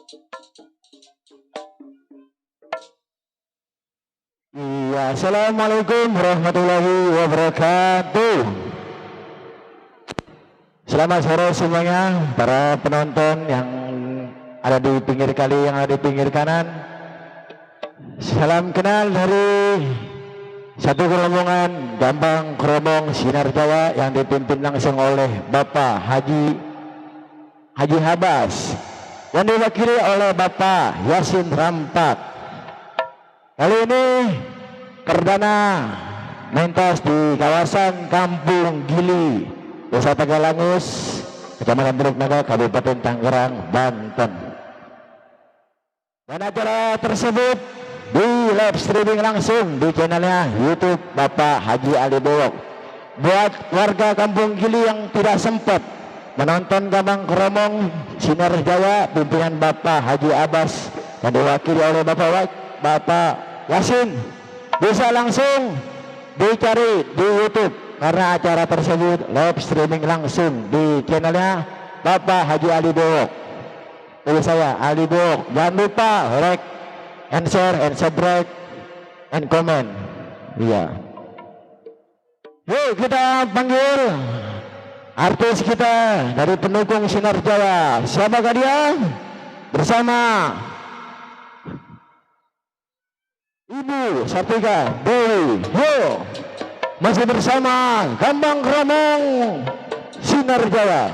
Iya, assalamualaikum warahmatullahi wabarakatuh. Selamat sore semuanya, para penonton yang ada di pinggir kali, yang ada di pinggir kanan. Salam kenal dari satu rombongan Gambang, Kromong, Sinar Jaya yang dipimpin langsung oleh Bapak Haji Habas, yang diwakili oleh Bapak Yasin Rampak. Kali ini perdana mentas di kawasan Kampung Gili, Desa Tagalangus, Kecamatan Teluk Naga, Kabupaten Tangerang, Banten. Dan acara tersebut di live streaming langsung di channelnya YouTube Bapak Haji Ali Bowok. Buat warga Kampung Gili yang tidak sempat menonton Gambang Kromong Sinar Jaya pimpinan Bapak Haji Abbas yang diwakili oleh Bapak Yasin, bisa langsung dicari di YouTube karena acara tersebut live streaming langsung di channelnya Bapak Haji Ali Bowok. Jadi saya Ali Bowok. Jangan lupa like and share and subscribe and comment. Iya. Yuk kita panggil artis kita dari pendukung Sinar Jaya. Siapakah dia? Bersama Ibu Sartika Dewi. Yo, masih bersama Gambang Kromong Sinar Jaya.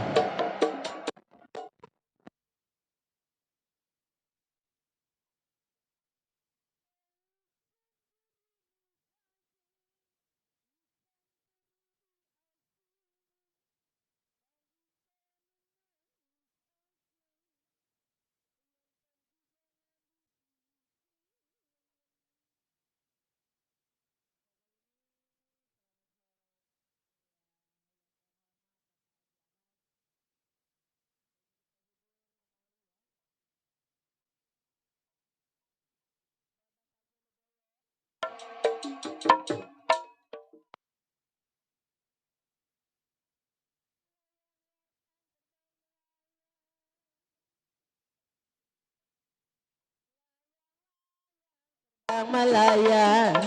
Melayang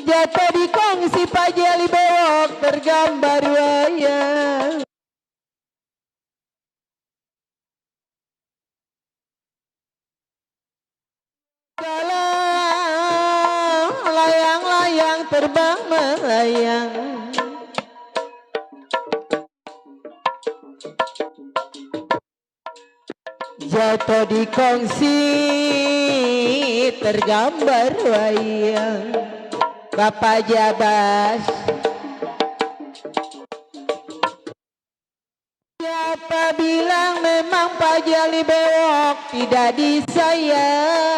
jatuh di kongsi Pak Jali Bowok tergambar wayang. Galang layang-layang terbang melayang, jatuh di kongsi tergambar wayang. Bapak Jabas, siapa bilang memang Pak Jali Bowok tidak disayang?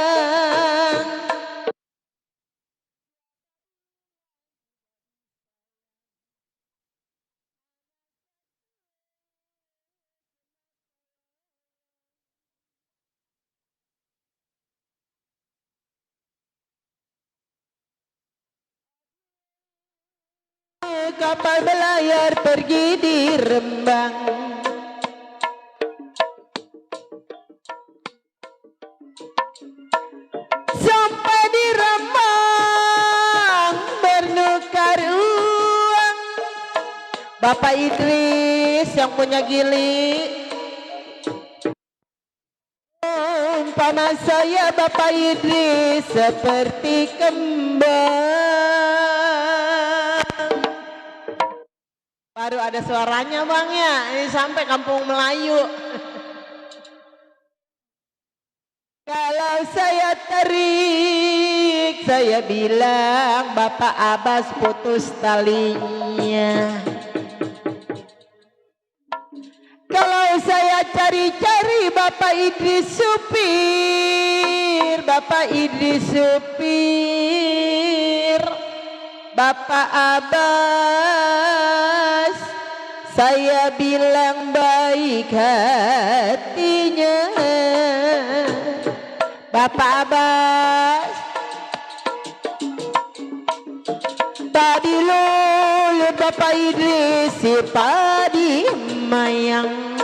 Kapal belayar pergi di Rembang, sampai di Rembang bernukar uang. Bapak Idris yang punya gili, umpama saya Bapak Idris seperti kembang. Baru ada suaranya bang ya, ini sampai Kampung Melayu. Kalau saya tarik, saya bilang Bapak Abbas putus talinya. Kalau saya cari-cari Bapak Idris supir, Bapak Idris supir, Bapak Abbas, saya bilang baik hatinya. Bapak Abbas, tadi lulu Bapak Idris si padi mayang.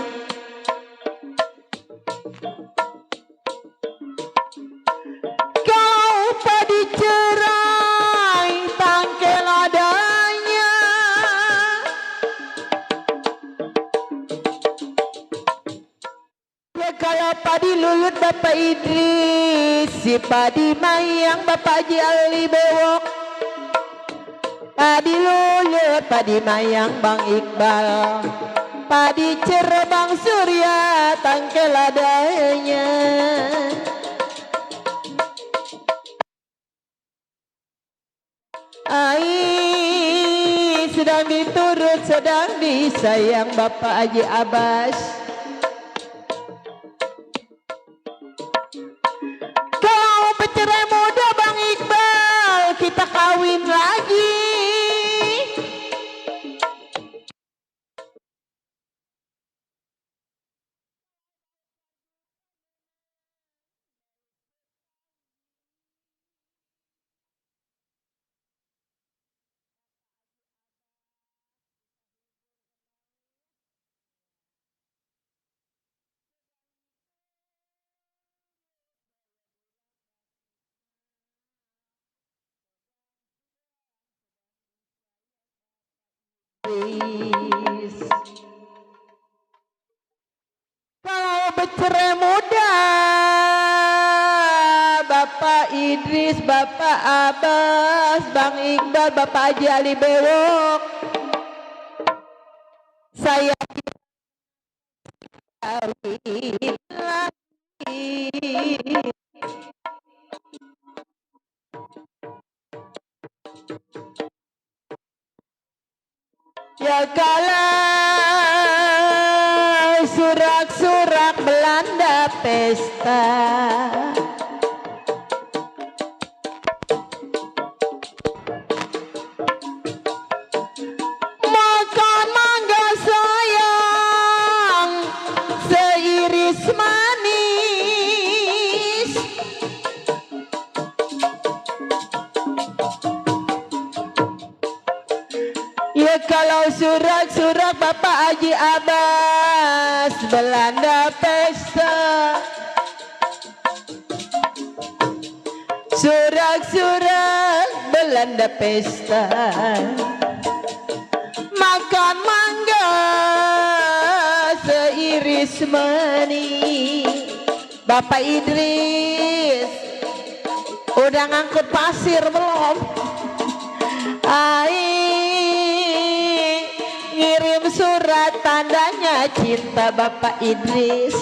kalau padi lulut Bapak Idris, si padi mayang Bapak Haji Ali Bewok, padi lulut padi mayang Bang Iqbal, padi cerebang Surya tangkel adanya. Sedang diturut sedang disayang Bapak Haji Abbas. Kalau bercerai muda Bang Iqbal, kita kawin lagi. Kalau bercerai muda Bapak Idris, Bapak Abbas, Bang Iqbal, Bapak Haji Ali Bewok, saya kawin lagi. Ya kalau surak-surak Belanda pesta, makan mangga sayang seiris manis. Ya kalau surak-surak Bapak Haji Abbas Belanda pesta, surak-surak Belanda pesta, makan mangga seiris manis. Bapak Idris udah ngangkut pasir belum? Ngirim surat tandanya cinta Bapak Idris.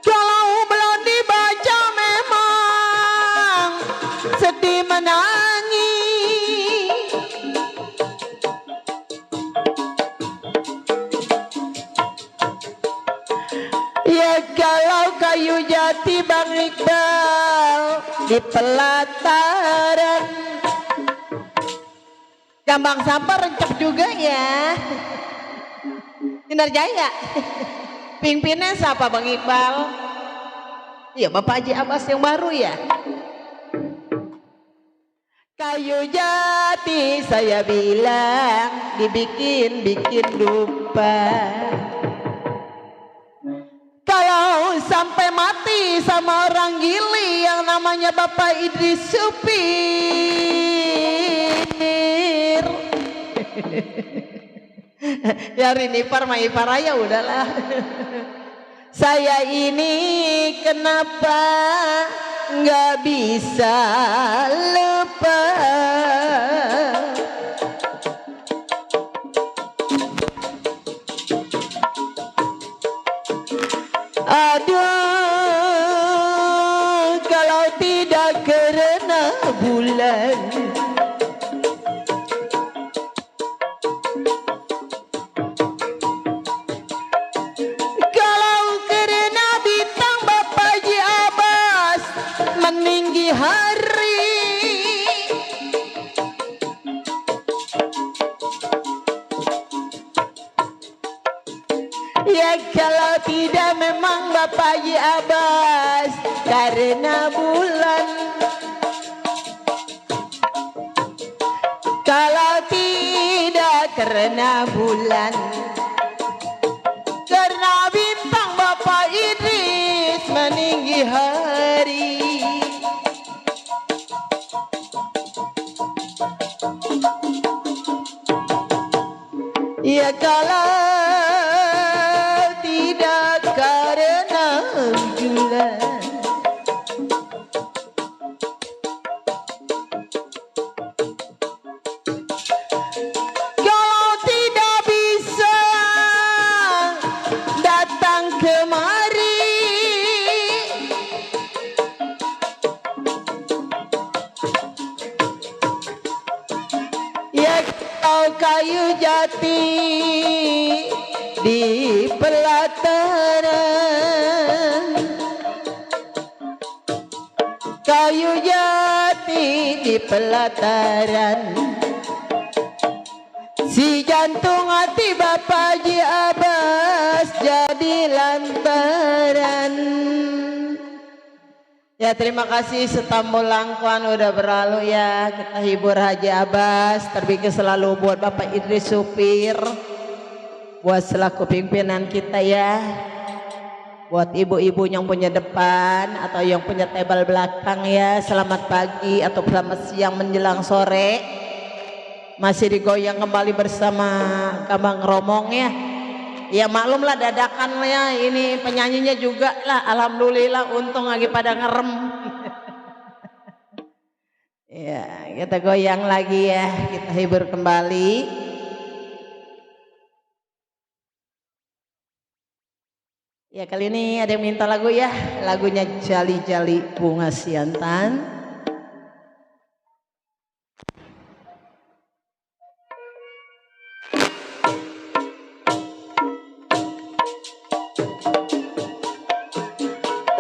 Kalau belum dibaca memang sedih menangis. Ya kalau kayu jati Bang Iqbal di pelataran, Gambang sampah rencek juga ya. Sinar Jaya. Pimpinnya siapa Bang Iqbal? Iya Bapak Haji Abbas yang baru ya. Kayu jati saya bilang dibikin-bikin lupa. Kalau sampai mati sama orang gili yang namanya Bapak Idris supir. Ya Rinipar Maiparaya udahlah. Saya ini kenapa nggak bisa lupa. Aduh, kalau tidak karena bulan, kalau karena bintang Bapak Haji Abbas meninggi hari. Ya kalau tidak memang Bapak Haji Abbas karena bulan. Kalau tidak karena bulan, karena bintang Bapak Idris meninggi hari. Ya kalau tidak karena bulan, kalau tidak bisa datang kemari, ya kau kayu jati di pelataran, kayu jati di pelataran, si jantung hati Bapak Haji Abbas jadi lantaran. Ya terima kasih, setambul langkuan udah berlalu ya, kita hibur Haji Abbas, terbikin selalu buat Bapak Idris supir, buat selaku pimpinan kita ya, buat ibu-ibu yang punya depan atau yang punya tebal belakang ya, selamat pagi atau selamat siang menjelang sore. Masih digoyang kembali bersama Gambang Kromong ya. Ya maklumlah dadakan ya, ini penyanyinya juga lah, alhamdulillah untung lagi pada ngerem. Ya kita goyang lagi ya, kita hibur kembali. Ya kali ini ada yang minta lagu ya, lagunya Jali-Jali Bunga Siantan.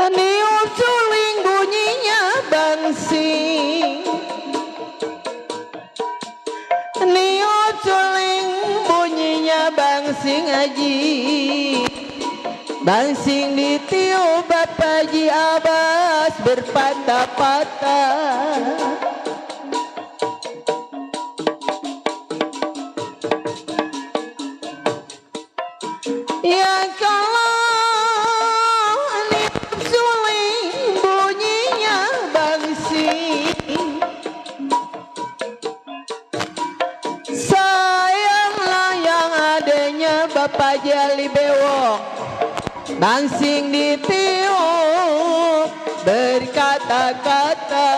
Niup suling bunyinya bangsing, niup suling bunyinya bangsing aji, bangsing ditiup Bapak Haji Abbas berpatah-patah. Ya kalau niup suling bunyinya bangsing, sayanglah yang adanya Bapak Jali Bewok, bangsing ditiup berkata-kata.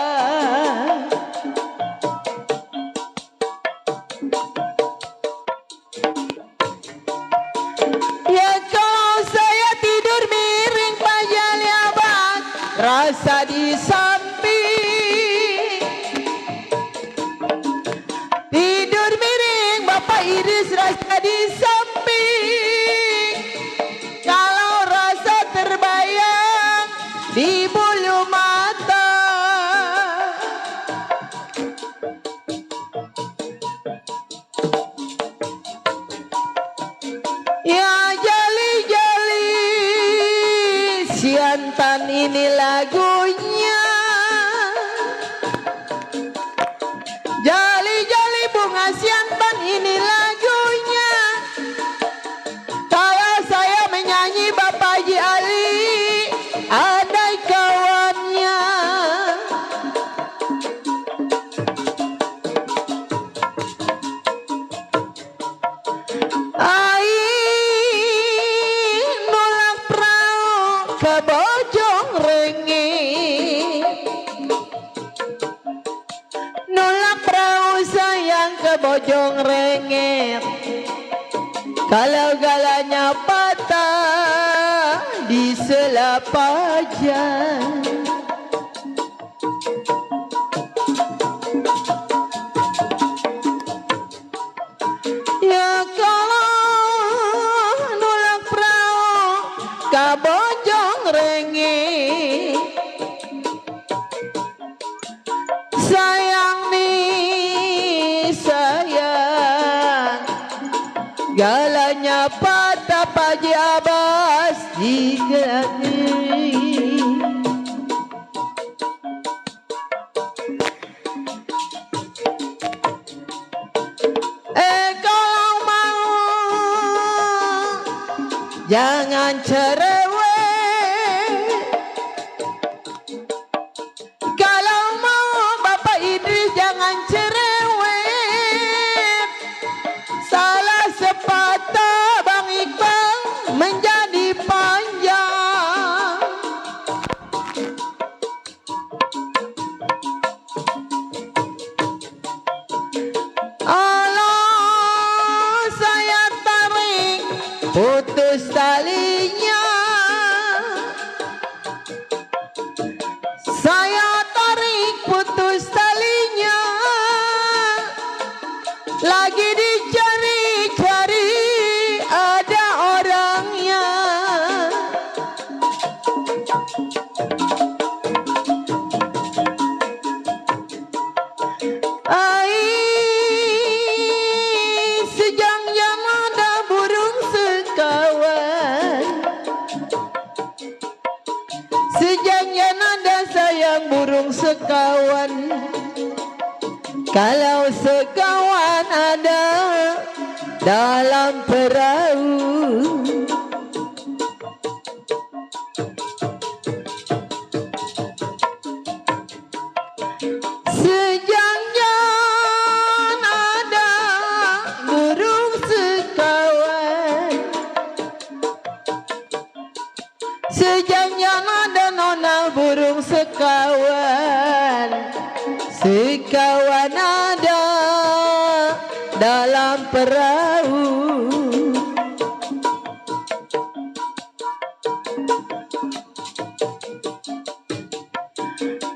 Ya kalau saya tidur miring Pak Jali Abbas rasa di samping, tidur miring Bapak Idris rasa di samping, kalau rasa terbayang di bulu mata. Ya jali-jali siantan ini lagunya, jali-jali bunga siantan ini lagunya. Kalau saya menyanyi Bapak Haji Ali andai kawannya. Nolak perahu ke Bojong Rengit, nolak perahu sayang ke Bojong Rengit, kalau galanya patah di Selapajan. Ya kalau nolak perahu ke Bojong Rengit, sayang nih sayang, galanya patah Pak Haji Abbas diganti. Kalau mau jangan cerewet, kalau mau Bapak Idris jangan cerewet, salah sepa putus talinya, saya tarik putus talinya, lagi dicari-cari ada orangnya. Sejak yang ada burung sekawan, sejak yang ada sayang burung sekawan. Kalau sekawan ada dalam perahu, sejangnya ada burung sekawan, sejangnya ada nona burung sekawan, sekawan ada dalam perahu.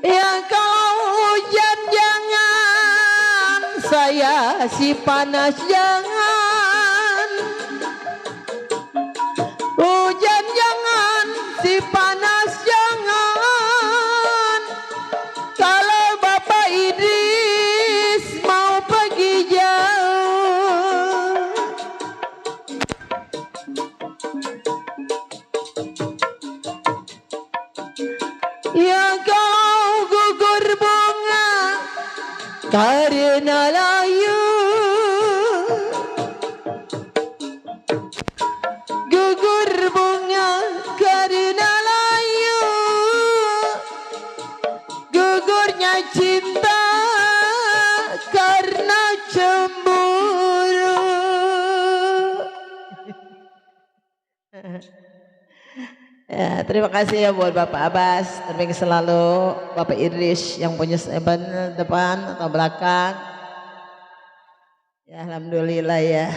Ya kalau hujan jangan, saya si panas jangan. Hujan jangan, si panas jangan. Kalau Bapak Idris mau pergi jauh, ya kau gugur bunga karena layu, gugur bunga karena layu, gugurnya cinta karena cemburu. Ya, terima kasih ya buat Bapak Abbas, terima kasih selalu Bapak Idris yang punya seban depan atau belakang. Ya alhamdulillah ya.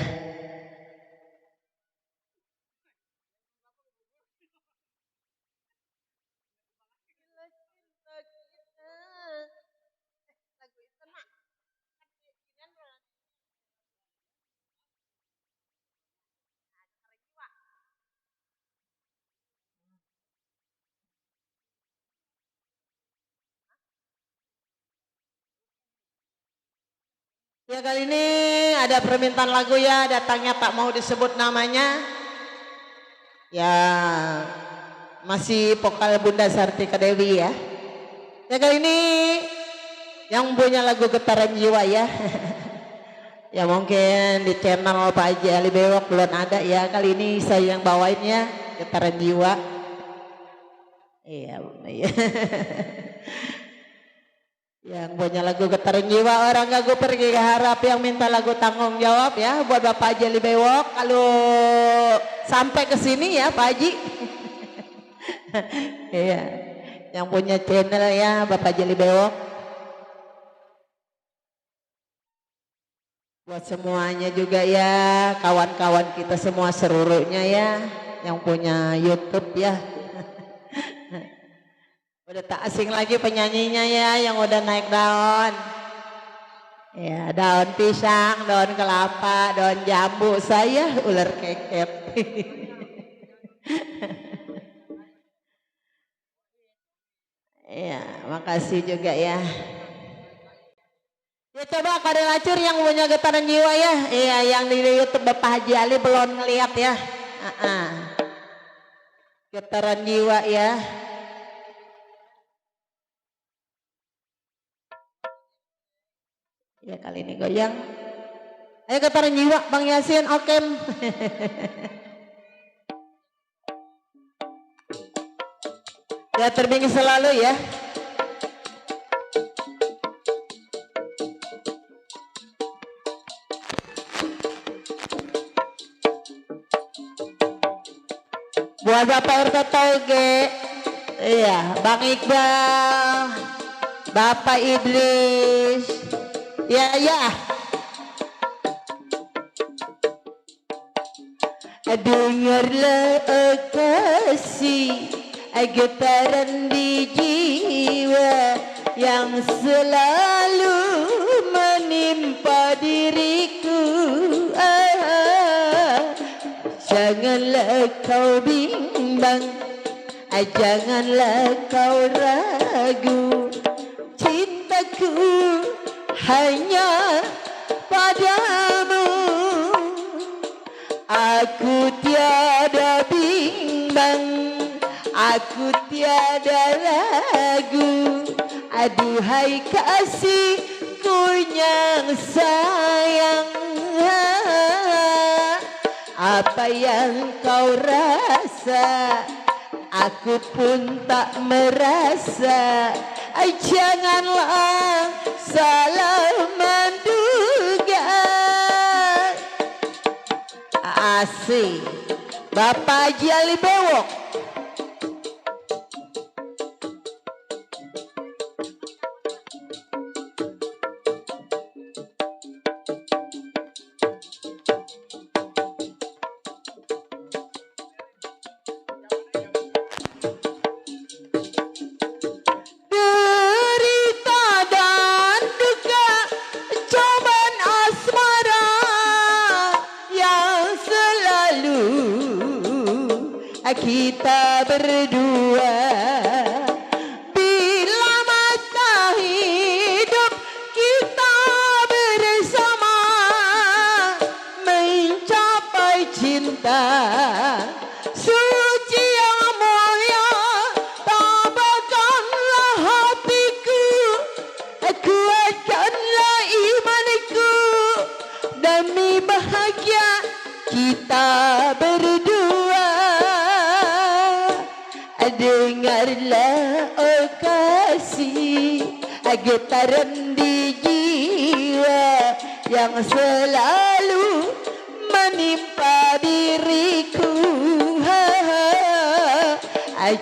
Ya kali ini ada permintaan lagu ya, datangnya tak mau disebut namanya. Ya masih vokal Bunda Sartika Dewi ya. Ya kali ini yang punya lagu Getaran Jiwa ya. Ya mungkin di channel Pak Haji Ali Bewok belum ada ya. Kali ini saya yang bawain ya Getaran Jiwa. Iya, iya. Yang punya lagu Getaran Jiwa, orang gagu pergi ke harap, yang minta lagu tanggung jawab ya buat Bapak Haji Ali Bewok. Kalau sampai ke sini ya Pak Haji. Iya. Yang punya channel ya Bapak Haji Ali Bewok. Buat semuanya juga ya, kawan-kawan kita semua seluruhnya ya, yang punya YouTube ya. Udah tak asing lagi penyanyinya ya, yang udah naik daun. Ya, daun pisang, daun kelapa, daun jambu, saya ular keket. Ya, makasih juga ya. Ya coba pada lacur yang punya Getaran Jiwa ya. Iya, yang di YouTube Bapak Haji Ali belum ngeliat ya. Getaran Jiwa ya. Ya kali ini goyang. Ayo Getaran Jiwa Bang Yasin, oke. Ya terbingin selalu ya. Buat Bapak RT Toge, iya, Bang Iqbal, Bapak Idris, ya ya. Dengarlah kasih getaran di jiwa yang selalu menimpa diriku. Janganlah kau bimbang, janganlah kau ragu, cintaku hanya padamu. Aku tiada bimbang, aku tiada ragu. Aduhai kasihku yang sayang, apa yang kau rasa aku pun tak merasa. Janganlah salah menduga. Asik Bapak Haji Ali Bewok. Derita dan duka, cobaan asmara yang selalu kita berdua. Bila masa hidup kita bersama mencapai cinta suci yang mulia, tabahkanlah hatiku, kuatkanlah imanku, demi bahagia kita berdua. Dengarlah kasih getaran di jiwa yang selalu menimpa diriku.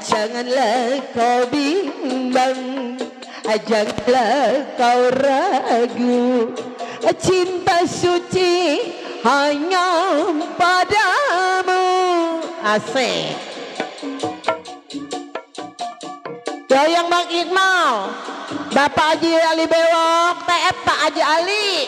Janganlah kau bimbang, janganlah kau ragu, cinta suci hanya padamu. Asik. Goyang Bang Iqmal, Bapak Haji Ali Bewok, TF Pak Haji Ali.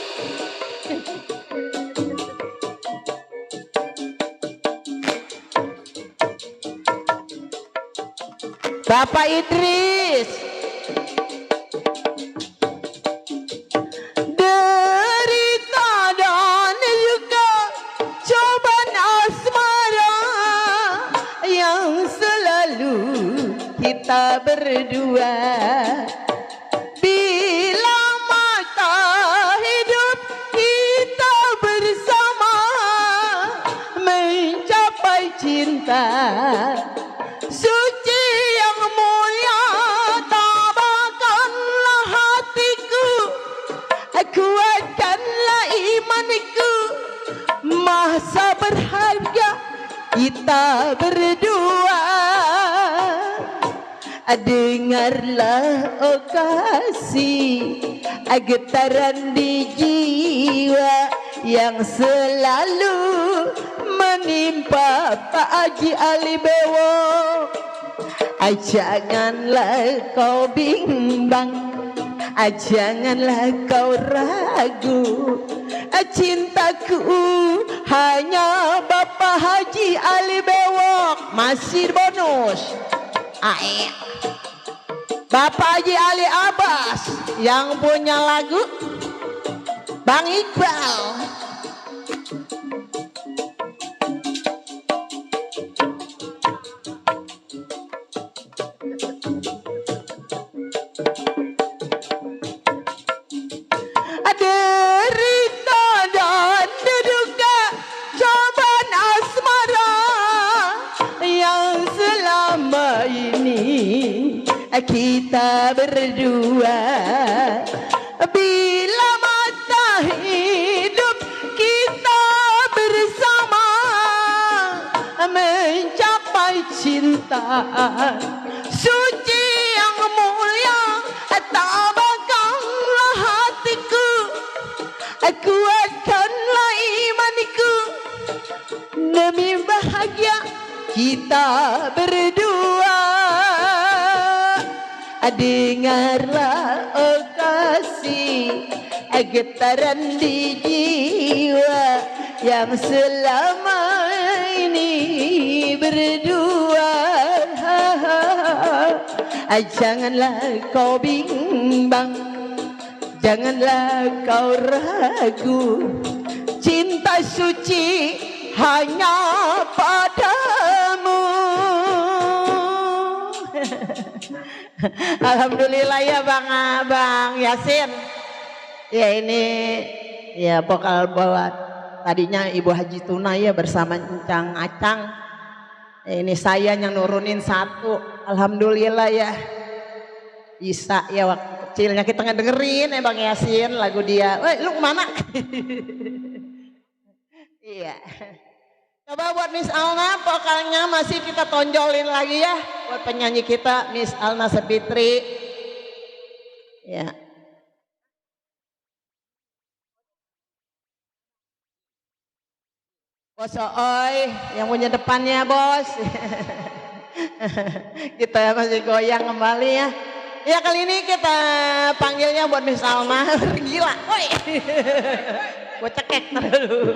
Bapak Idris. Derita dan juga cobaan asmara yang selalu kita berdua. Bila mata hidup kita bersama mencapai cinta suci yang mulia, tabahkanlah hatiku, kuatkanlah imanku, masa berharga kita berdua. Dengarlah kasih getaran di jiwa yang selalu menimpa Pak Haji Ali Bewok. Janganlah kau bimbang, janganlah kau ragu, cintaku hanya Bapak Haji Ali Bewok. Masih bonus. Bapak Haji Ali Abbas yang punya lagu Bang Iqbal. Derita dan duka, cobaan asmara yang selama ini kita berdua. Bila masa hidup kita bersama mencapai cinta suci yang mulia, tabahkanlah hatiku, kuatkanlah imanku, demi bahagia kita berdua. Dengarlah oh kasih, getaran di jiwa yang selama ini berdua. Janganlah kau bimbang, janganlah kau ragu, cinta suci hanya padamu. Alhamdulillah ya Bang Yasin. Ya ini ya vokal buat tadinya Ibu Haji Tuna ya bersama Encang Acang. Ya, ini saya yang nurunin satu. Alhamdulillah ya. Bisa ya waktu kecilnya kita ngedengerin ya Bang Yasin lagu dia. Woi lu kemana? Iya. Coba buat Miss Alna vokalnya masih kita tonjolin lagi ya. Buat penyanyi kita Miss Alna Sepitri. Ya. Bos Oi yang punya depannya bos. Kita masih goyang kembali ya. Ya kali ini kita panggilnya buat Miss Alna. Gila. Woi. Gue cekek dulu.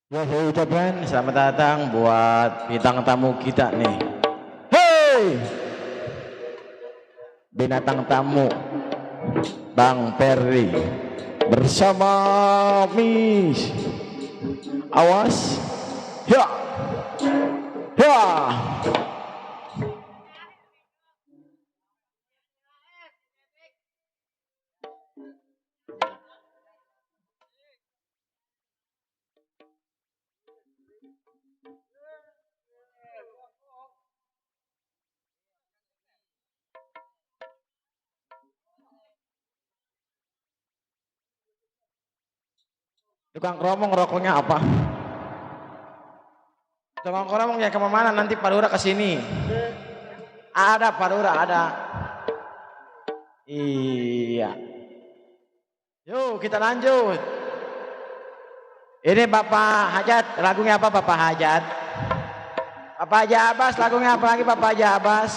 Ya saya ucapkan selamat datang buat bintang tamu kita nih. Hei, binatang tamu Bang Perry bersama Miss. Awas, ya, ya. Tukang kromong rokoknya apa? Tukang kromong ya kemana nanti Padura kesini? Ada Padura ada. Iya. Yuk kita lanjut. Ini Bapak Hajat, lagunya apa Bapak Hajat? Bapak Haji Abbas, lagunya apa lagi Bapak Haji Abbas?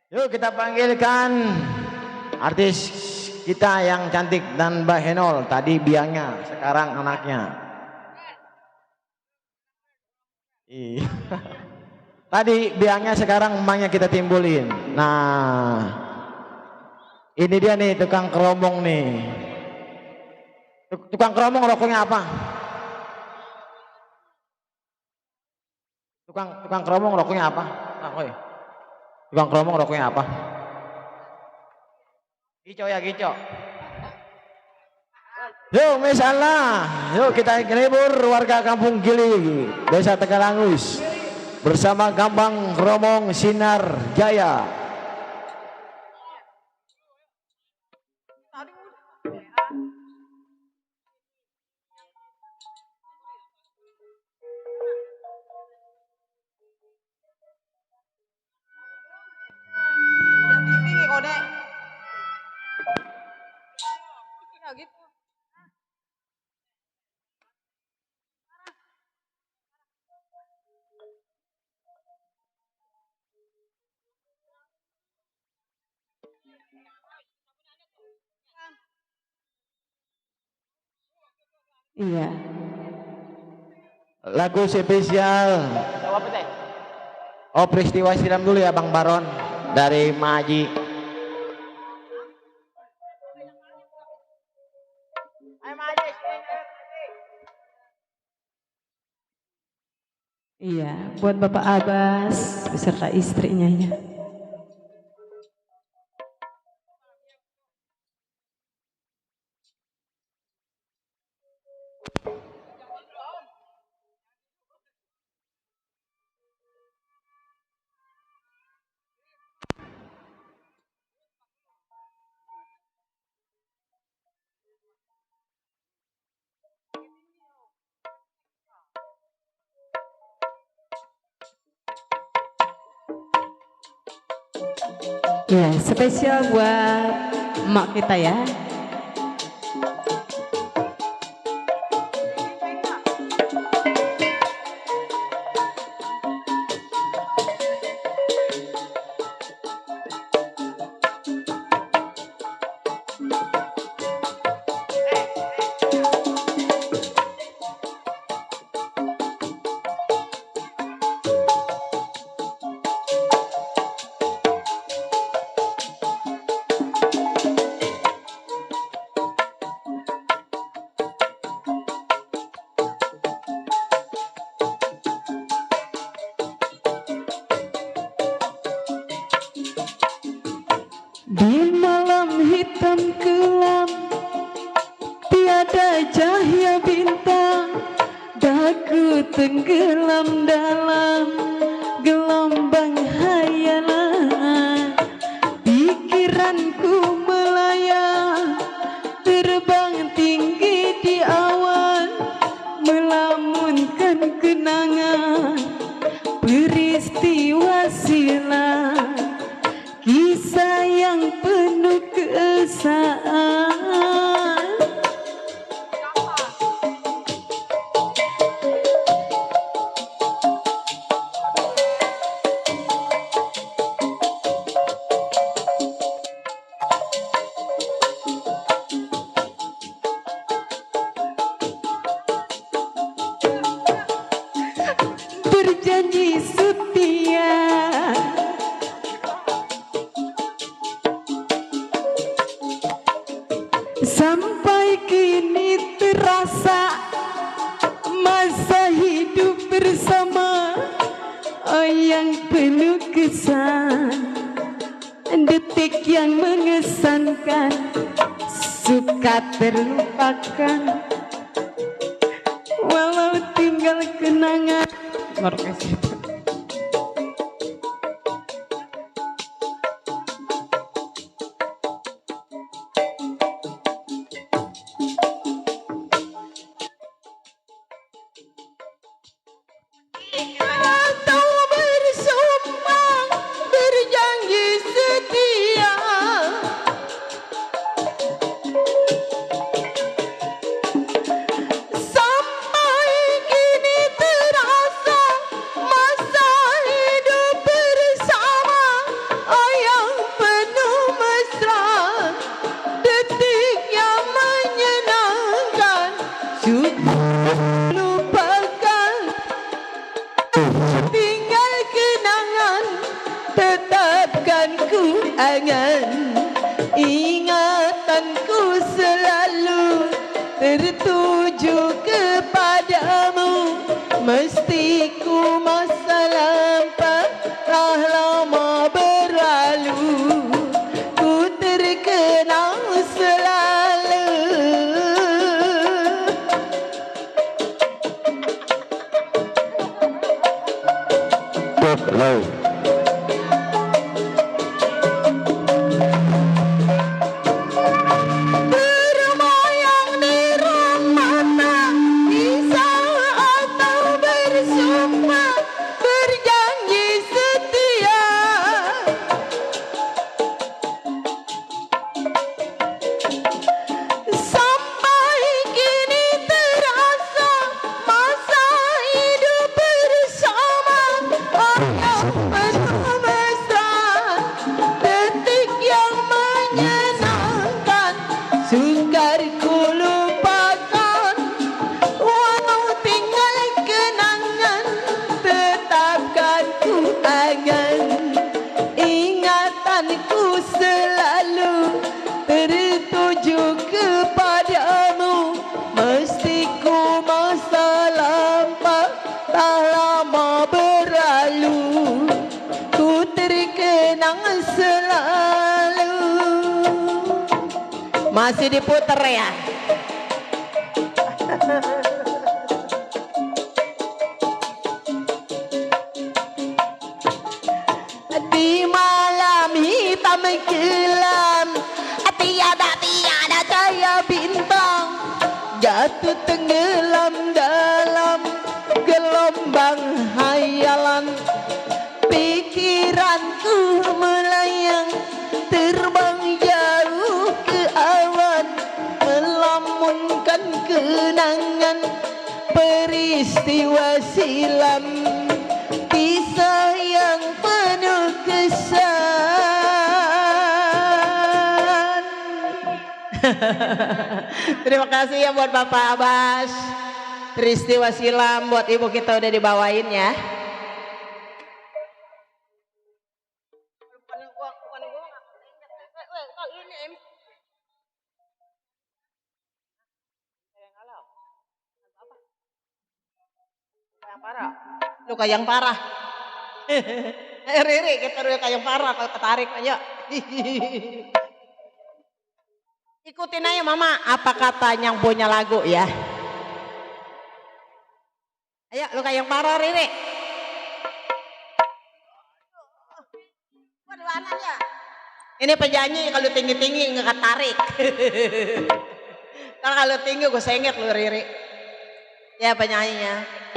Yuk kita panggilkan artis kita yang cantik dan bahenol. Tadi biangnya, sekarang anaknya. Iya. Tadi biangnya, sekarang emaknya kita timbulin. Nah, ini dia nih tukang kromong nih. Tukang kromong rokoknya apa? Tukang kromong rokoknya apa? Nah, oi. Tukang kromong rokoknya apa? Gico ya gico. Yuk misalnya, yuk kita libur warga Kampung Gili, Desa Tegalangus bersama Gambang, Kromong, Sinar, Jaya. Iya. Lagu spesial. Oh peristiwa siram dulu ya Bang Baron dari Maji. Iya, buat Bapak Abbas beserta istrinya ya. Ya, spesial buat emak kita ya. Di malam hitam kelam, tiada cahaya bintang, daku tenggelam dalam gelombang hayalan. Pikiranku melayang, terbang tinggi di awan, melamunkan kenangan peristiwa silam, kisah yang penuh keesaan. Berjanji setia, sampai kini terasa masa hidup bersama, oh yang penuh kesan, detik yang mengesankan, suka terlupakan, walau tinggal kenangan. Atau bersumpah berjanji setia, sampai kini terasa masa hidup bersama, oh yang penuh mesra, detik yang menyenangkan, sudah lupakan, tinggal kenangan, tetapkan ku angan, ingatanku selalu tertuju kepadamu, mesti ku masa lampau telah lama berlalu, ku terkenang selalu. Top low. Terbayang di ruang mata, kisah atau bersumpah berjanji setia, sampai kini terasa masa hidup bersama, oh yang penuh mesra, detik yang menyenangkan, sukar ku lupakan, walau tinggal kenangan, tetapkan ku angan, ingatanku selalu tertuju kepadamu, mesti ku masa lampau tak lama berlalu, ku terkenang selalu. Masih diputer ya. Di malam hitam kelam, tiada cahaya bintang, jatuh tenggelam dalam gelombang hayalan. Pikiranku melayang, kenangan peristiwa silam, kisah yang penuh kesan. Terima kasih ya buat Bapak Abbas. Peristiwa silam buat ibu kita udah dibawain ya. Luka yang parah. Riri kita luka yang parah kalau ketarik aja. Ikutin aja mama apa kata yang punya lagu ya. Ayo luka yang parah Riri. Aja. Ini penyanyi kalau tinggi-tinggi nggak ketarik. Kalau tinggi gue sengit lu Riri. Ya penyanyinya.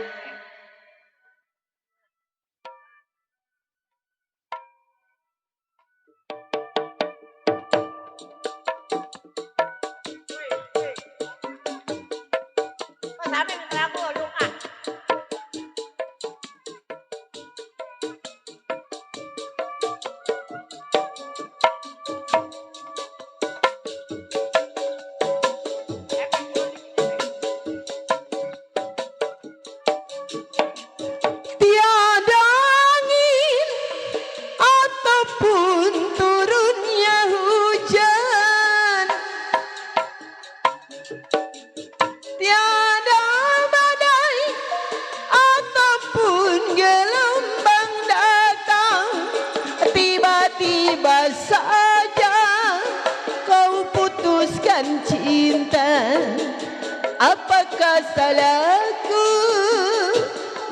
Apakah salahku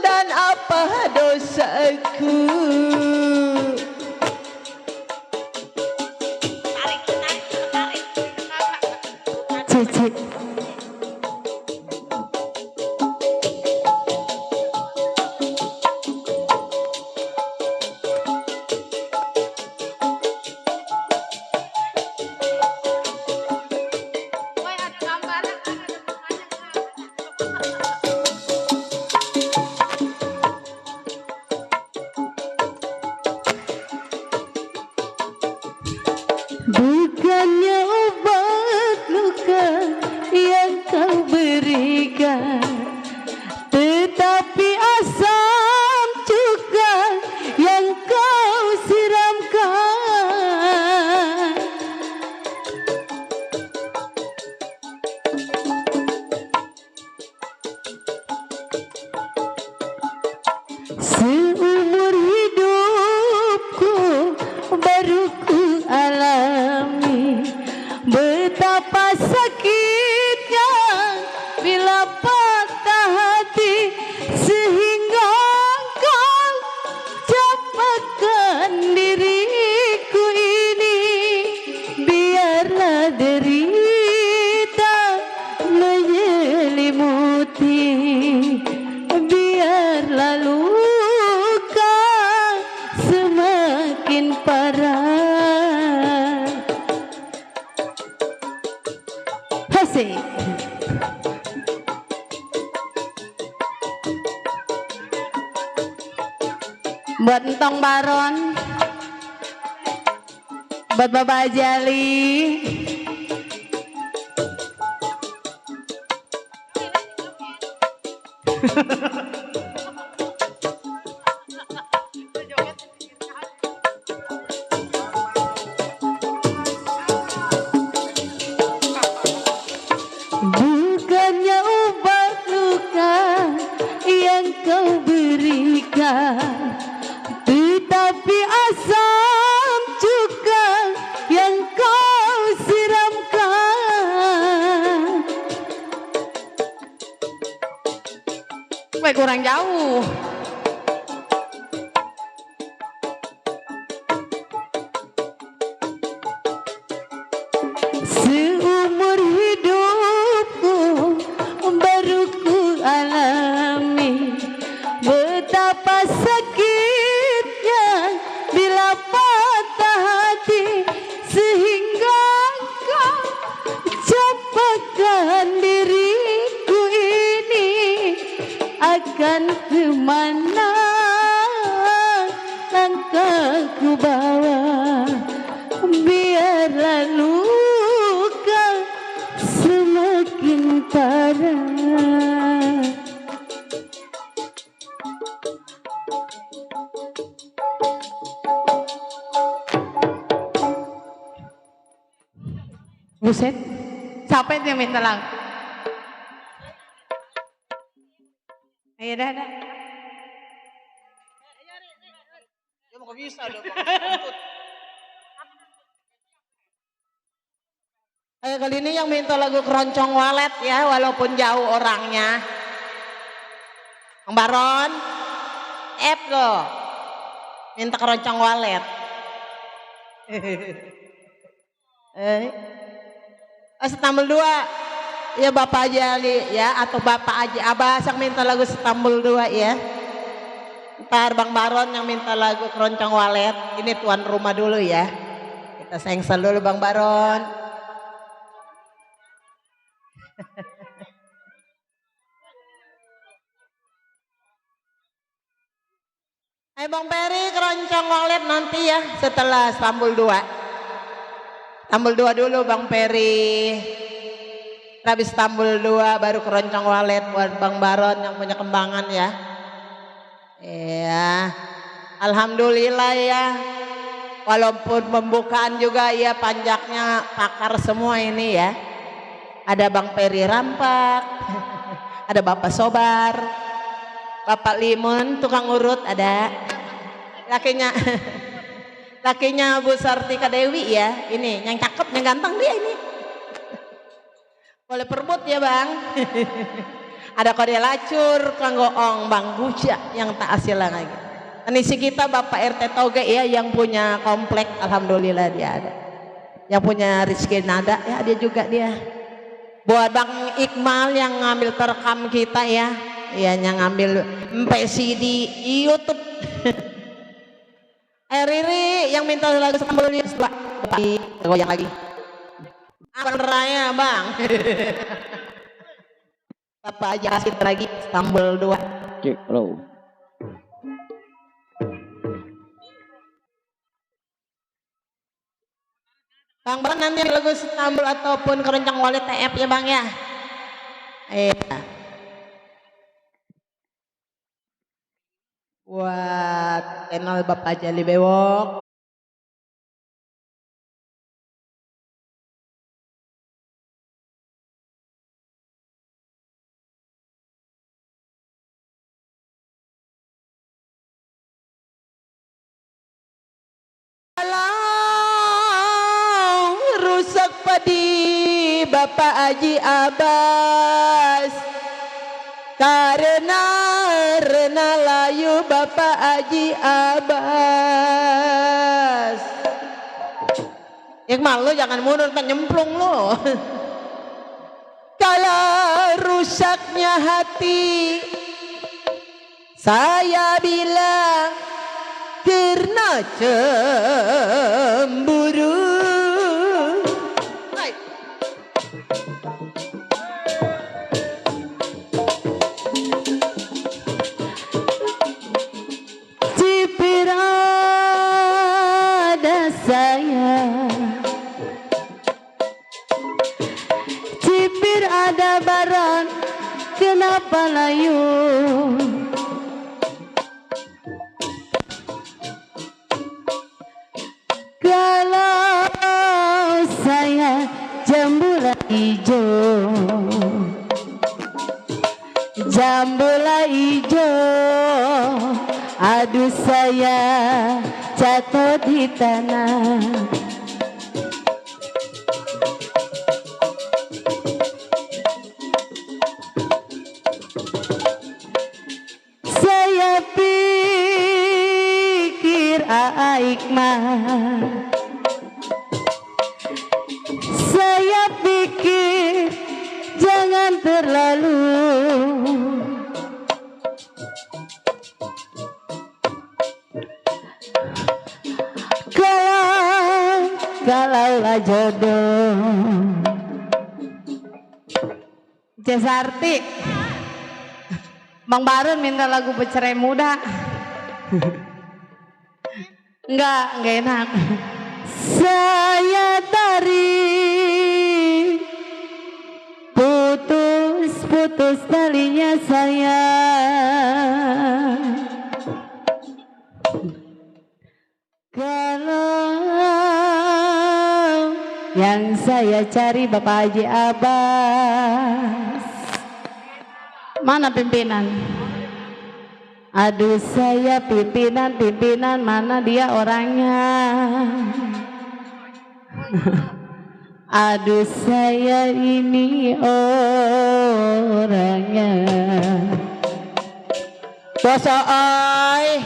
dan apa dosaku? Tarik. Cici. Bukannya obat luka yang kau berikan, tetapi asam cuka yang kau siramkan. Seumur hidupku baru ku alami betapa sakitnya bila patah hati, sehingga kau capakkan diriku ini. Biarlah derita menyelimuti, biarlah luka semakin parah. Asik. Buat Entong Baron, buat Bapak Jali, bukannya obat luka yang kau berikan, tetapi asam cuka yang kau siramkan. Weh, kurang jauh. Seumur hidupku baru ku alami betapa sakitnya bila patah hati, sehingga kau capakkan diri akan kemana langkahku bawa, biarlah luka semakin parah. Buset, siapa itu yang minta lagu? Ayo dah. Ya mau bisa dong. Ayo kali ini yang minta lagu Keroncong Walet ya, walaupun jauh orangnya. Bang Baron, F loh, minta Keroncong Walet. Setambul 2 ya Bapak Haji Ali ya, atau Bapak Haji Abbas yang minta lagu Setambul 2 ya. Ntar Bang Baron yang minta lagu Keroncong Walet. Ini tuan rumah dulu ya, kita sengsel dulu Bang Baron. Ayo Bang Peri Keroncong Walet nanti ya setelah Setambul 2. Setambul 2 dulu Bang Peri. Habis Setambul 2 baru Keroncong Walet buat Bang Baron yang punya Kembangan ya. Iya. Alhamdulillah ya. Walaupun pembukaan juga ya panjaknya pakar semua ini ya. Ada Bang Peri Rampak. Ada Bapak Sobar. Bapak Limun tukang urut ada. Lakinya Bu Sartika Dewi ya, ini yang cakep, yang ganteng dia ini. Boleh perbut ya Bang. Ada Kode Lacur, Kanggoong, Bang Buja yang tak hasil lagi. Tenisi kita Bapak RT Toge ya yang punya komplek, alhamdulillah dia ada. Yang punya Rizky Nada ya dia juga dia. Buat Bang Iqmal yang ngambil terekam kita ya, yang ngambil MPC di YouTube. Riri yang minta lagu Setambul 2 goyang lagi. Apa raya Bang? Bapak aja kasih lagi Setambul 2. Cek lo. Bang Baron nanti lagu Setambul ataupun Keroncong Walet TF ya Bang ya. Iya. Buat channel Bapak Jali Bewok. Alang rusak padi Bapak Haji Abbas. Karena layu Bapak Haji Abbas. Iqmal lu jangan mundur kan nyemplung lu. Kalau rusaknya hati saya bilang karena cemburu. Cipir ada Baron, kenapa layu? Kalau saya jambula hijau, jambula hijau, aduh saya jatuh di tanah. Saya pikir Aikmah, saya pikir jangan terlalu. Kalaulah jodoh Jasarti Bang Barun minta lagu bercerai muda. Enggak enak. Saya tarik putus talinya saya. Kalau yang saya cari Bapak Haji Abbas, mana pimpinan? Aduh saya pimpinan mana dia orangnya? Aduh saya ini orangnya. Bos oi.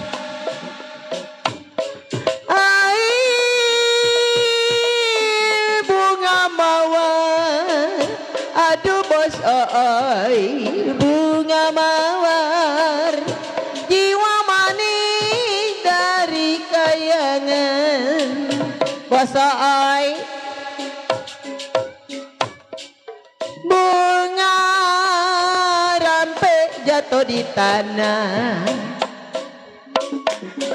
Bunga mawar, jiwa manis dari kayangan. Bos oi, bunga rampek jatuh di tanah.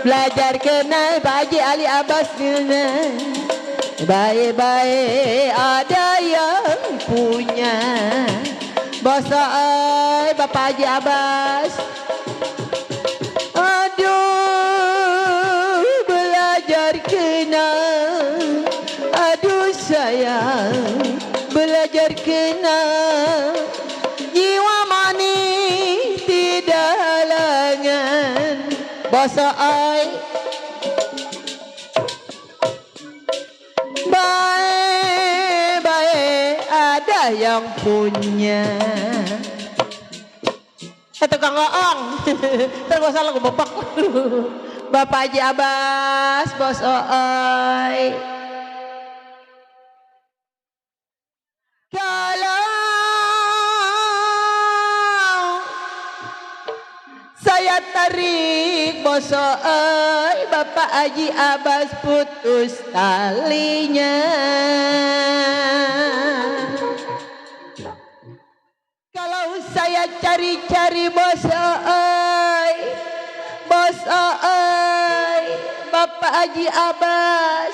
Belajar kenal Pak Haji Ali Abbas dengan baik-baik ada yang punya. Bos oi, Bapak Haji Abbas, aduh belajar kenal, aduh sayang belajar kenal, jiwa manis tidak halangan. Bos oi, baik-baik ada yang punya. Tukang goong. Terus salah gue bebek. Bapak Haji Abbas, Bos oi. Kalau saya tarik Bos oi, Bapak Haji Abbas putus talinya. Kalau saya cari-cari Bos oi, Bapak Haji Abbas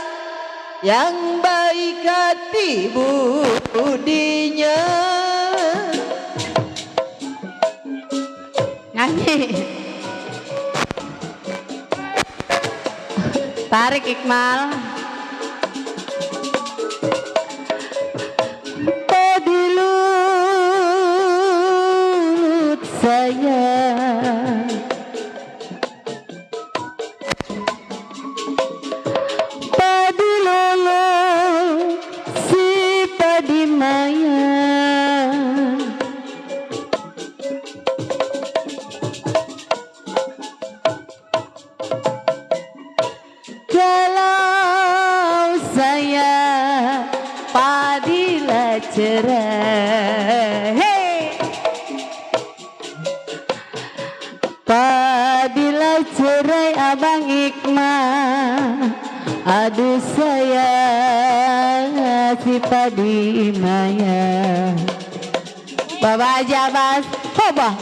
yang baik hati budinya. Nyanyi. Tarik Iqmal. Pedilut saya, pedilut si padimaya. Kalau saya padila cerai, hey. Padila cerai Abang Iqmal, aduh saya si padimaya. Bapak Haji Abbas, hoba,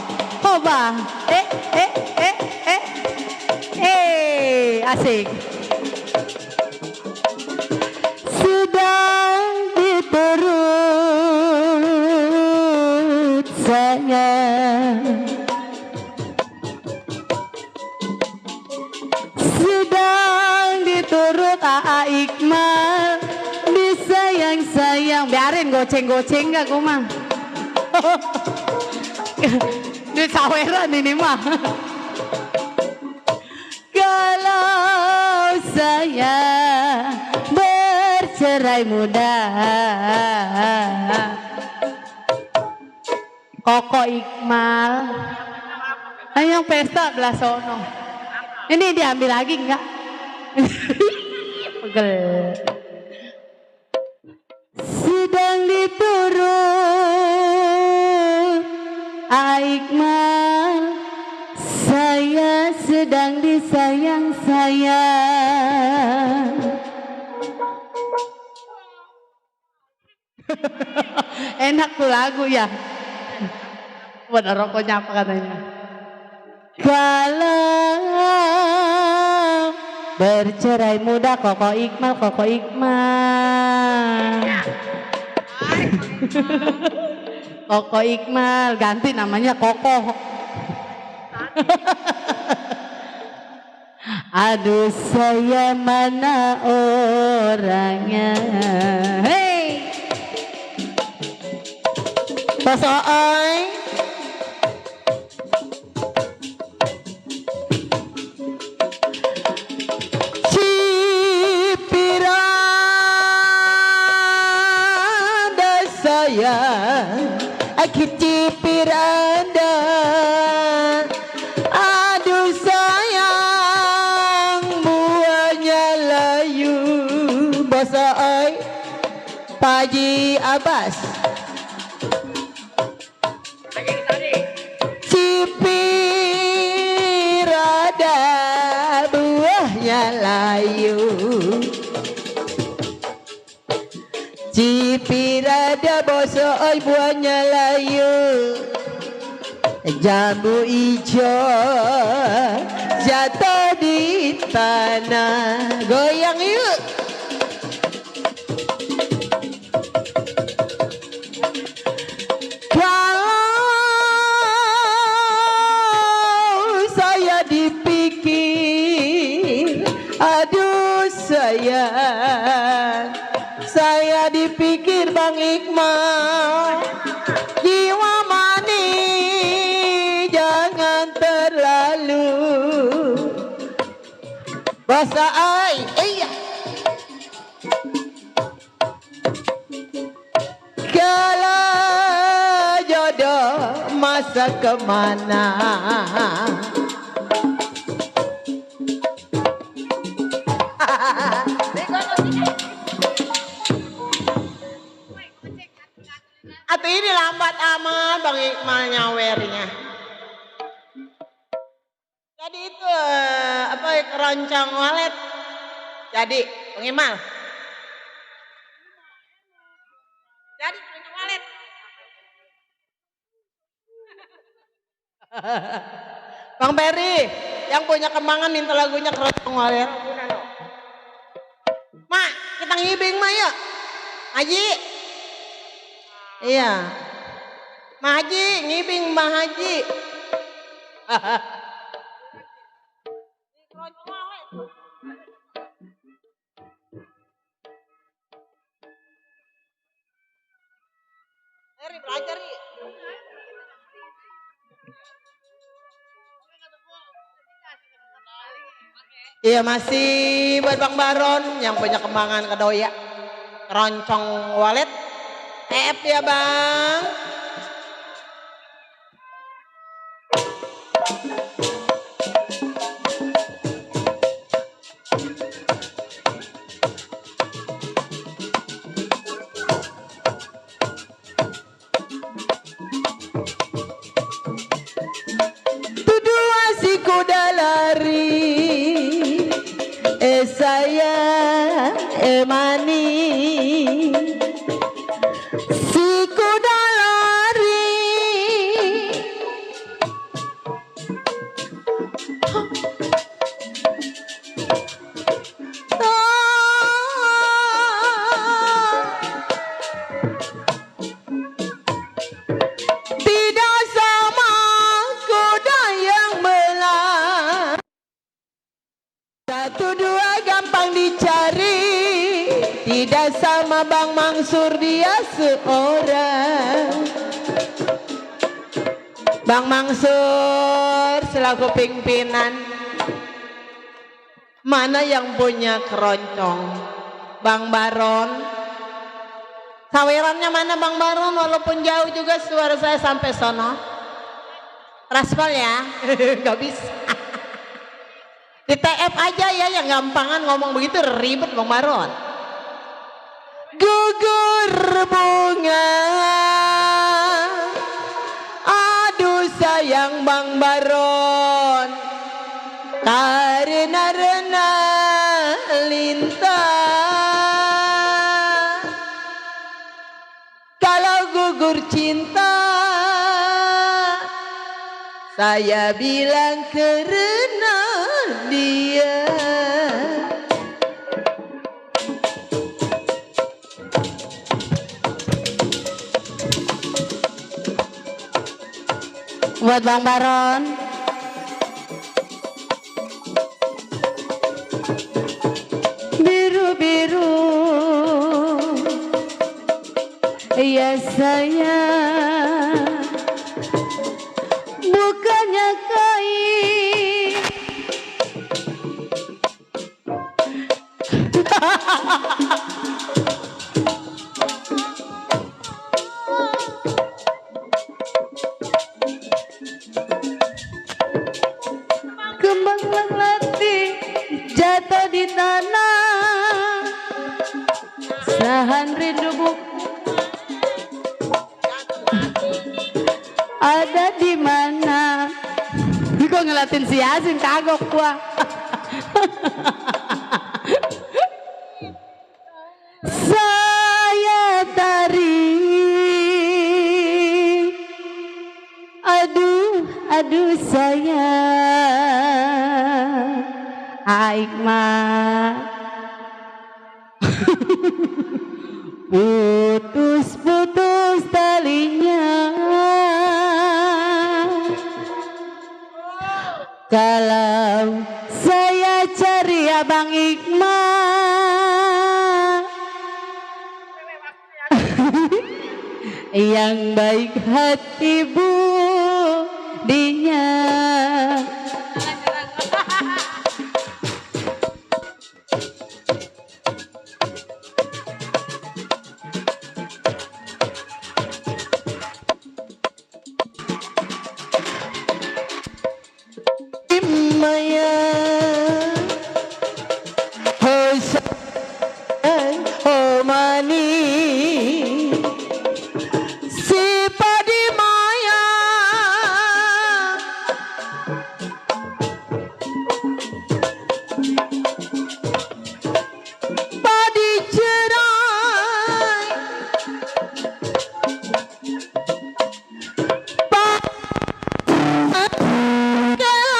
asik. Sedang diturut saya, sedang diturut A.A. Iqmal, disayang-sayang. Biarin goceng-goceng gak kumang. Ini saweran ini mah. Kalau saya bercerai muda, Koko Iqmal, yang pesta belah sono. Ini diambil lagi enggak? Pegel. Sedang diturut Iqmal, saya sedang disayang-sayang. Enak tuh lagu ya. Buat rokoknya apa katanya? Kalau bercerai muda Koko Iqmal, Koko Iqmal. Koko Iqmal, ganti namanya Koko. Aduh saya mana orangnya. Hey, Bos Ooi. Cipiranda sayang, aku cipiranda. Aduh sayang, buahnya layu. Bos Ooi, Pak Haji Abbas. Cipirada buahnya layu, Cipirada Bos Ooi buahnya layu. Jambu hijau jatuh di tanah, goyang yuk. Aduh saya dipikir Bang Iqmal, jiwa manis jangan terlalu. Bos Ooi, iya. Kalau jodoh masa kemana? Atau ini lambat amat Bang Iqmal nyawernya. Jadi itu apa keroncong walet. Jadi Bang Iqmal. Jadi keroncong walet. Bang Peri yang punya Kembangan minta lagunya keroncong walet. Mak, kita ngibing mah ya. Haji. Iya. Mah Haji, ngibing Mah Haji. Eri belajar ri. Iya masih buat Bang Baron yang punya Kembangan Kedoya. Keroncong walet. F ya Bang. Tudua si kuda lari, saya mani. Si kuda lari, tidak sama kuda yang belah. Satu dua gampang dicari, tidak sama Bang Mansur dia seorang. Bang Mansur selaku pimpinan, mana yang punya keroncong? Bang Baron. Sawerannya mana Bang Baron? Walaupun jauh juga suara saya sampai sono. Raspal ya, nggak bisa. Di TF aja ya yang gampangan ngomong begitu ribet Bang Baron. Gugur bunga, aduh sayang Bang Baron, karena rena lintah. Kalau gugur cinta, Saya bilang karena dia. Buat Bang Baron. Biru-biru, ya sayang, bukannya kain. Kembang melati jatuh di tanah, sahan rindu ada di mana? Kok ngeliatin si Yasin kagok gua. Saya tarik, aduh sayang, Aikmat. Putus-putus talinya, kalau saya cari Abang Ikmat yang baik hati budinya. Maya, oh sayang, oh manis, si padi maya, padi cerai,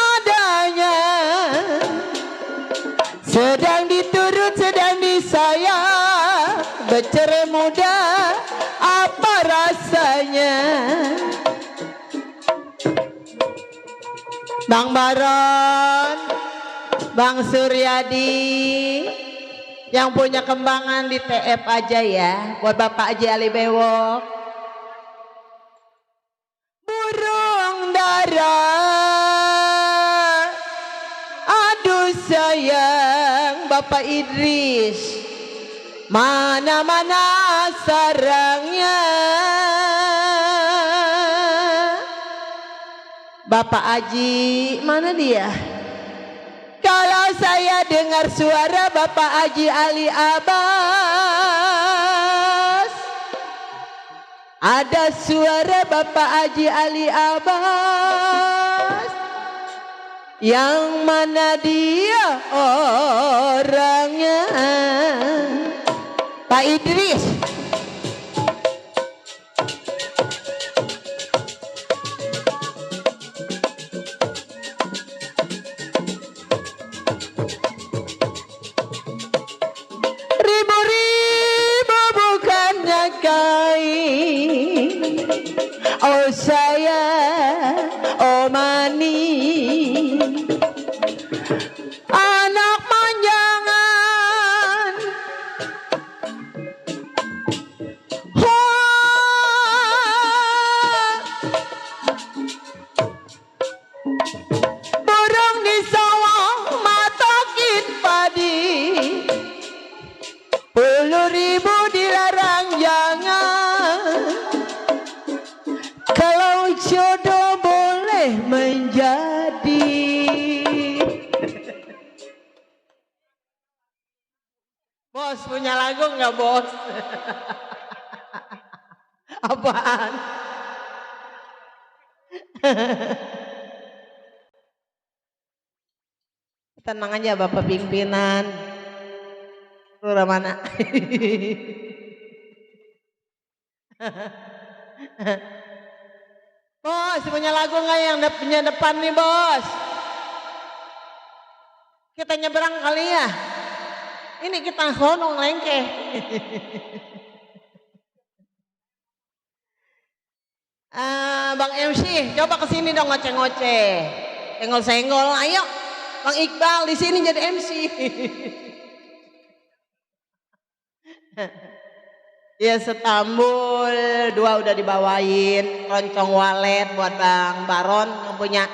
adanya, sedang diturut, sedang disayang, bercerai muda, apa rasanya? Bang Baron, Bang Suryadi, yang punya kembangan di TF aja ya, buat Bapak Haji Ali Bewok. Burung dara, aduh sayang Bapak Idris, mana-mana sarangnya. Bapak Haji, mana dia? Kalau saya dengar suara Bapak Haji Ali Abbas, ada suara Bapak Haji Ali Abbas, yang mana dia orangnya? Pak Idris. Ribu-ribu bukannya kain, oh sayang, oh manis, anak manjangan, burung di sawah matokin padi, 10.000 dilarang jangan, kalau jodoh boleh menjadi. Bos punya lagu nggak bos? Apaan? Tenang aja Bapak pimpinan. Lurah mana? Bos, punya lagu nggak yang punya depan nih bos? Kita nyeberang kali ya. Ini kita sonong lengke. Bang MC, coba kesini dong ngoceh-ngoceh, senggol-senggol. Ayo, Bang Iqbal di sini jadi MC. Ya setambul, 2 udah dibawain, loncong walet buat Bang Baron yang punya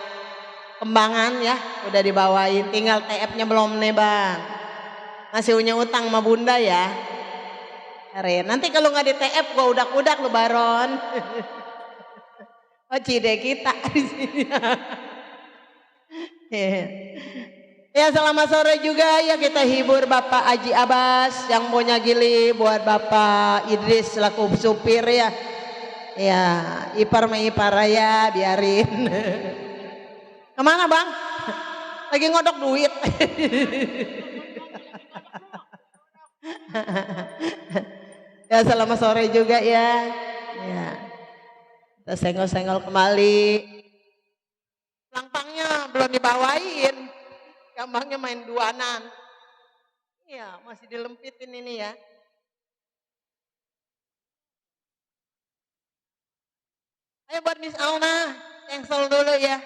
Kembangan ya, udah dibawain. Tinggal TF-nya belum nih Bang. Masih punya utang sama Bunda ya. Nanti kalau nggak di TF gua udak-udak lu Baron. Oh cide kita di sini. Ya selamat sore juga ya, kita hibur Bapak Haji Abbas yang punya gili buat Bapak Idris selaku supir ya. Ya ipar ya biarin. Kemana Bang? Lagi ngodok duit. Ya selamat sore juga ya. Ya. Kita senggol-senggol kembali. Langpangnya belum dibawain. Gambangnya main duanan. Iya, masih dilempitin ini ya. Ayo buat Miss Auna, cancel dulu ya.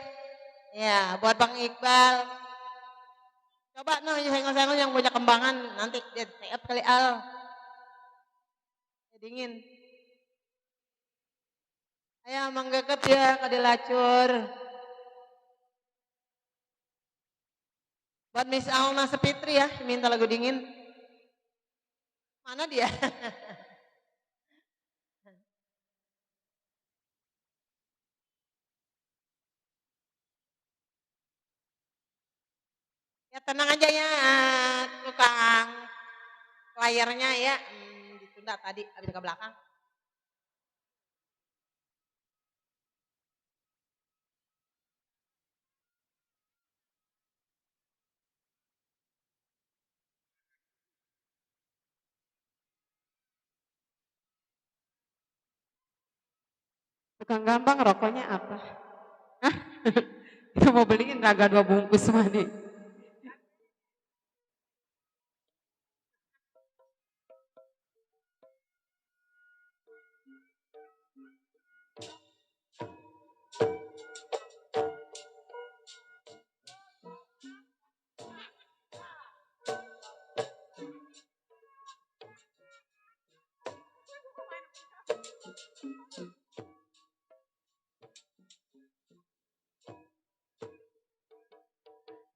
Ya, buat Bang Iqbal. Coba noh senggol-senggol yang punya Kembangan, nanti dia TF kali Al. Dingin. Ayo menggeket ya, kadilacur. Buat Miss Alma Sepitri ya, minta lagu dingin. Mana dia? Ya tenang aja ya, tukang layarnya ya. Ditunda tadi, habis ke belakang. Tukang Gambang rokoknya apa? Hah? Kita mau beliin raga 2 bungkus mah nih.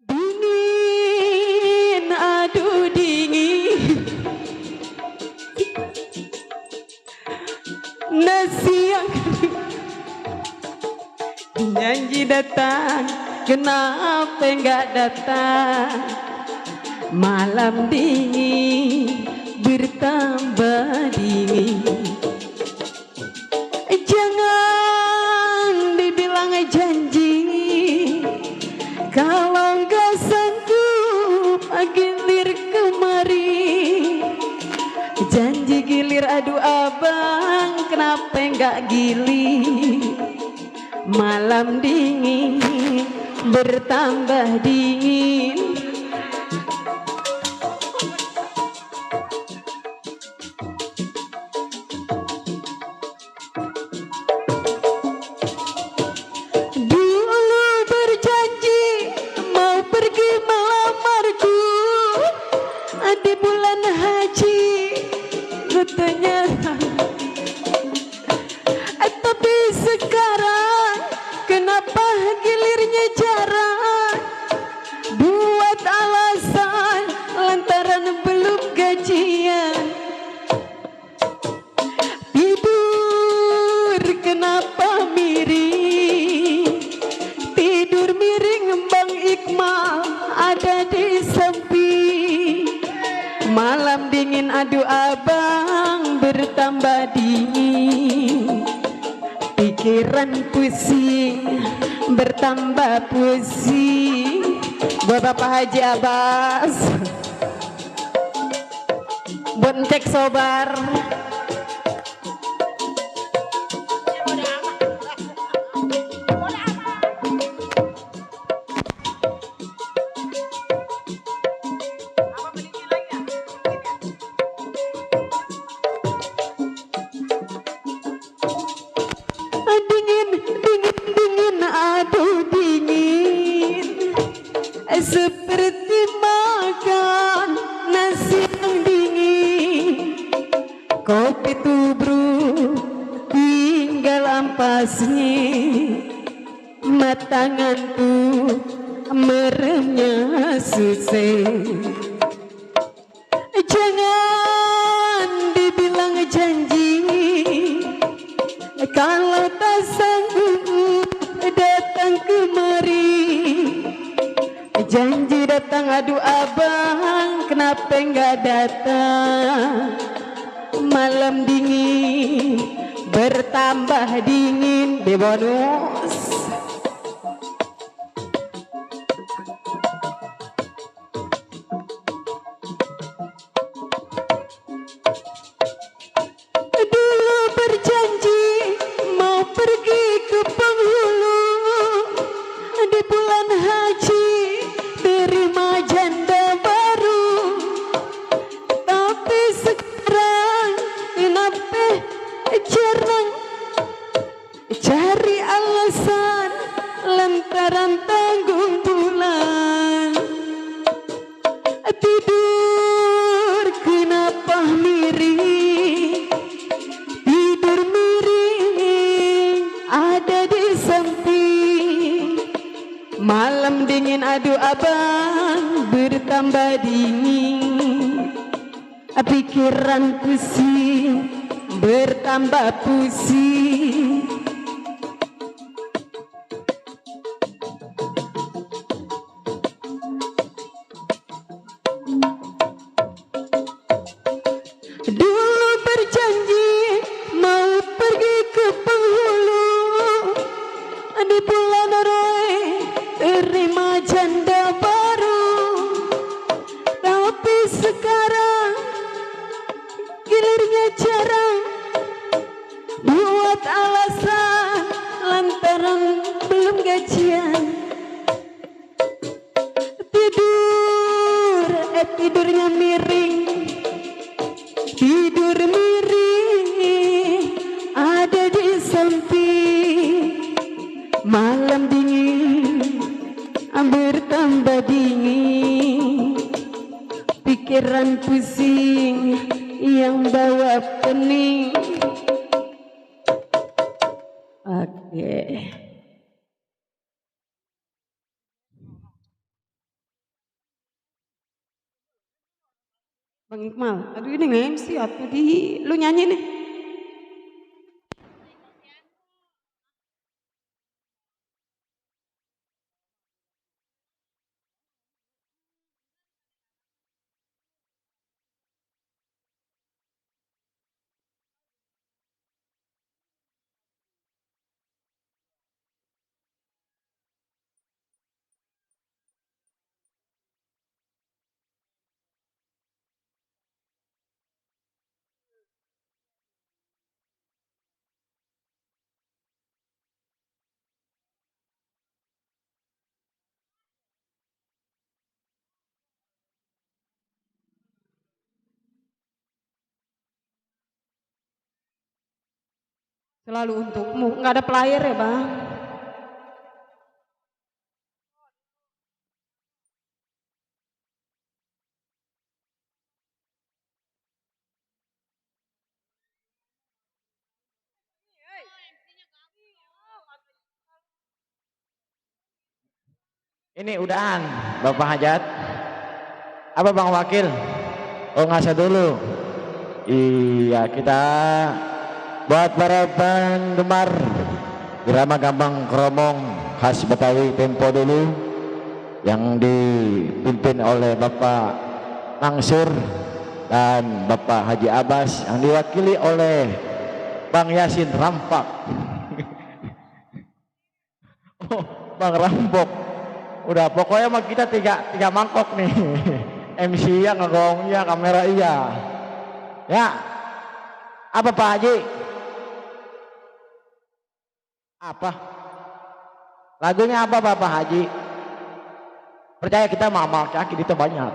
Dingin, aduh dingin. Nasi yang janji datang, kenapa enggak datang? Malam dingin bertambah dingin. Jangan dibilang janji, kalau enggak sanggup gilir kemari. Janji gilir aduh abang, kenapa enggak gilir? Malam dingin bertambah dingin. Dulu berjanji mau pergi melamarku di bulan haji, katanya. Tapi sekarang kenapa gilirnya jarang? Buat alasan lantaran belum gajian. Tidur kenapa miring? Tidur miring Bang Iqmal ada di samping. Malam dingin aduh abang bertambah dingin. Pikiran pusing bertambah pusing. Buat Bapak Haji Abbas, buat cek sobar. tanganku meremnya susah. Jangan dibilang janji kalau tak sanggup datang kemari. Janji datang, aduh abang kenapa enggak datang? Malam dingin bertambah dingin di bonus. Dulu berjanji mau pergi ke penghulu di bulan haji, terima janda baru. Tapi sekarang kenapa jarang cari alasan lantaran tanggung bulan. Tidur kenapa miring, tidur miring ada di samping. Malam dingin aduh abang bertambah dingin. Pikiran pusing bertambah pusing. Dulu berjanji mau pergi ke penghulu di bulan Roy, terima janda baru. Tapi sekarang gilirnya jarang buat alasan lantaran belum gajian. Tidurnya miring, tidur miring ada di samping. Malam dingin bertambah dingin. Pikiran pusing yang bawa pening. Oke. Bang Iqmal, aduh ini nge-MC atau di lu nyanyi nih. Selalu untukmu, nggak ada player ya bang? Ini udahan Bapak Hajat. Apa Bang Wakil? Oh ngasih dulu. Iya kita buat para penggemar drama Gambang Kromong khas Betawi tempo dulu yang dipimpin oleh Bapak Mansur dan Bapak Haji Abbas yang diwakili oleh Bang Yasin Rampak. Oh, Bang Rampok. Udah pokoknya mah kita tiga mangkok nih. MC ya, ngegongnya, kamera iya. Ya. Apa Pak Haji? Apa? Lagunya apa Bapak Haji? Percaya kita mah amal kaki itu banyak.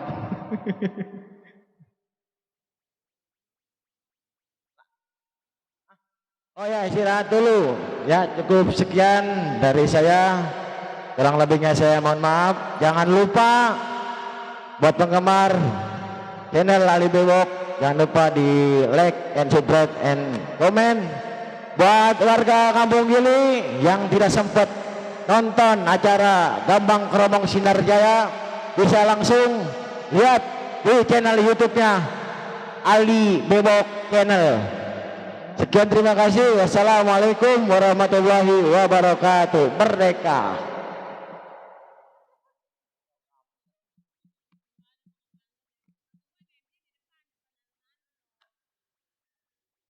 Oh ya istirahat dulu. Ya cukup sekian dari saya. Kurang lebihnya saya mohon maaf. Jangan lupa buat penggemar channel Ali Bewok, jangan lupa di like and subscribe and comment. Buat warga Kampung Gili yang tidak sempat nonton acara Gambang Kromong Sinar Jaya bisa langsung lihat di channel YouTube-nya Ali Bebok Channel. Sekian, terima kasih. Wassalamualaikum warahmatullahi wabarakatuh. Merdeka.